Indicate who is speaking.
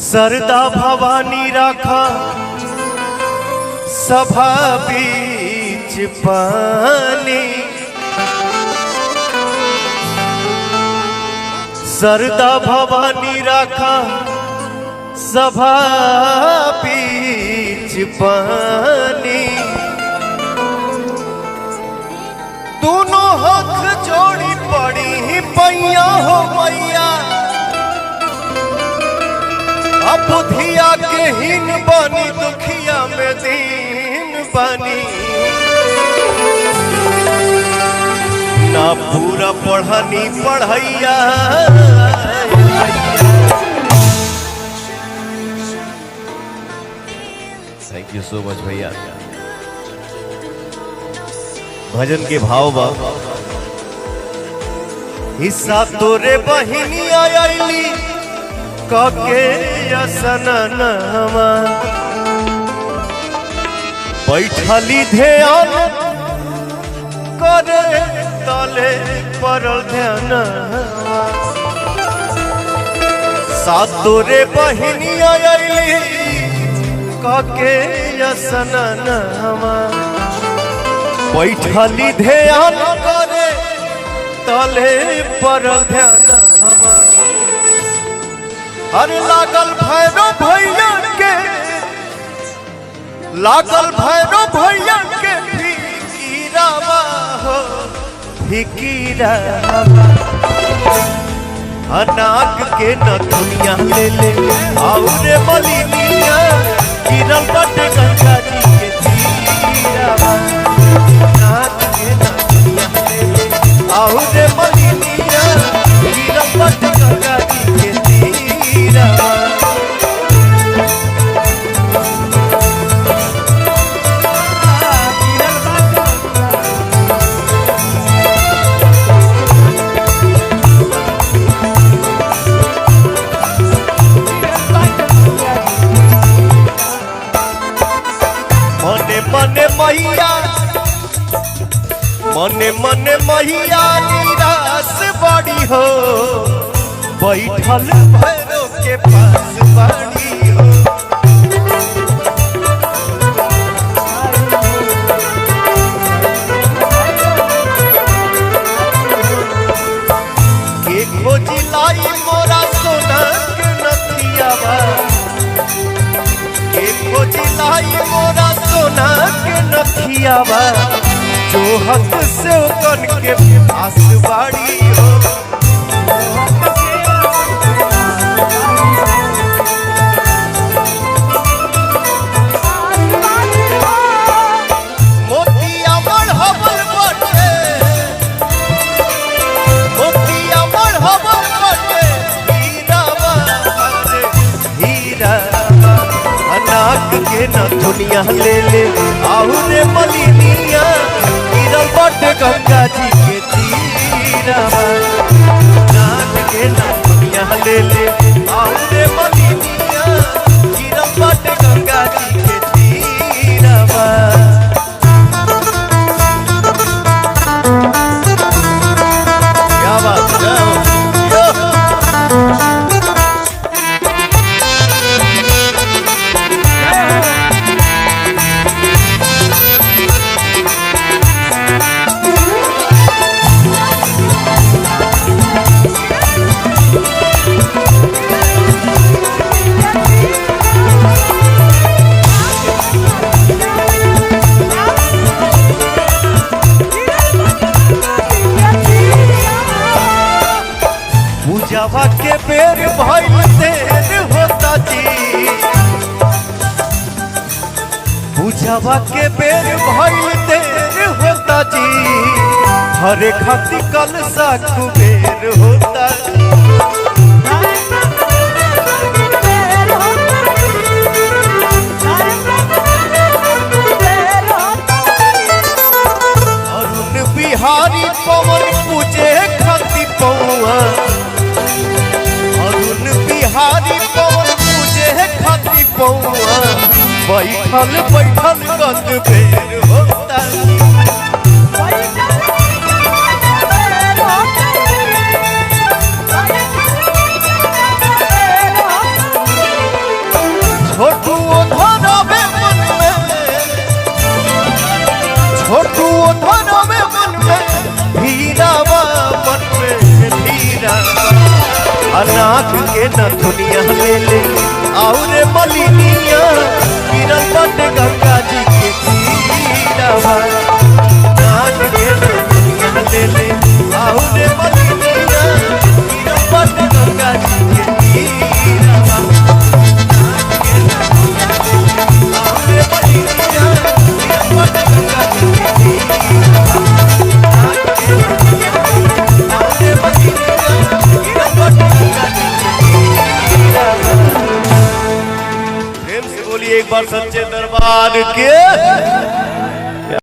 Speaker 1: सरदा भवानी राखा सभा बीच पानी, सरदा भवानी राखा सभा बीच पानी। दोनों हाथ जोड़ी पड़ी पैया हो मैया, अब बुधिया के हीन बनी दुखिया में दीन बनी। ना पूरा पढ़नी पढ़ैया, थैंक यू सो मच भैया। भजन के भाव बा, हिस्सा तोरे बहिनी आयली कके असननमा, बैठली ध्यान करे तले परल ध्यान। सातोरे बहिनी आयली कके असननमा, बैठली ध्यान करे तले परल ध्यान। अरे लागल भैरव भैया के, लागल भैरव भैया के फिकीरावा हो फिकीरावा। अनाग के न दुनिया ले ले और मलिनिया, गिरल बटे गंगा जी के तीरावा। अनाग के न दुनिया ले ले और मलिनिया, गिरल बटे गंगा जी के तीरावा। मने मने मैया निराश बड़ी हो, बैठल भैरव के पास बड़ी हो। के खोजी लाई मोरा सोना के नथियावा, के खोजी लाई मोरा सोना के नथियावा। जो हक से कन के पास बाड़ी हो, मोतिया बढ़बल बटे, मोतिया बढ़बल बटे हीरावा हीरावा। अनाक के न दुनिया ले ले आउरे मलिनिया, बटे गंगा जी के तीरावा। नाक के न दुनिया ले ले आउरे मलिनिया, गिरल बटे गंगा जी के तीरावा। क्या बात है पूजावा के बेर भइल देर होता जी, पूजावा के बेर भइल देर होता जी। हरे खाती कल सा कुबेर होता जी। अरुण बिहारी पवन पूजे खाती पौआ, अरुण बिहारी बैठल बैठल कत बेर होता छोटू धरवे मन में छोटू धरवे मन में धीरावा मन में धीरावा अनाथ के न दुनिया ले ले और मलिनिया गिरल बट गंगा जी के तीरावा अनाथ के न दुनिया ले ले और मलिनिया गिरल बट गंगा जी के तीरावा एक बार सच्चे दरबार के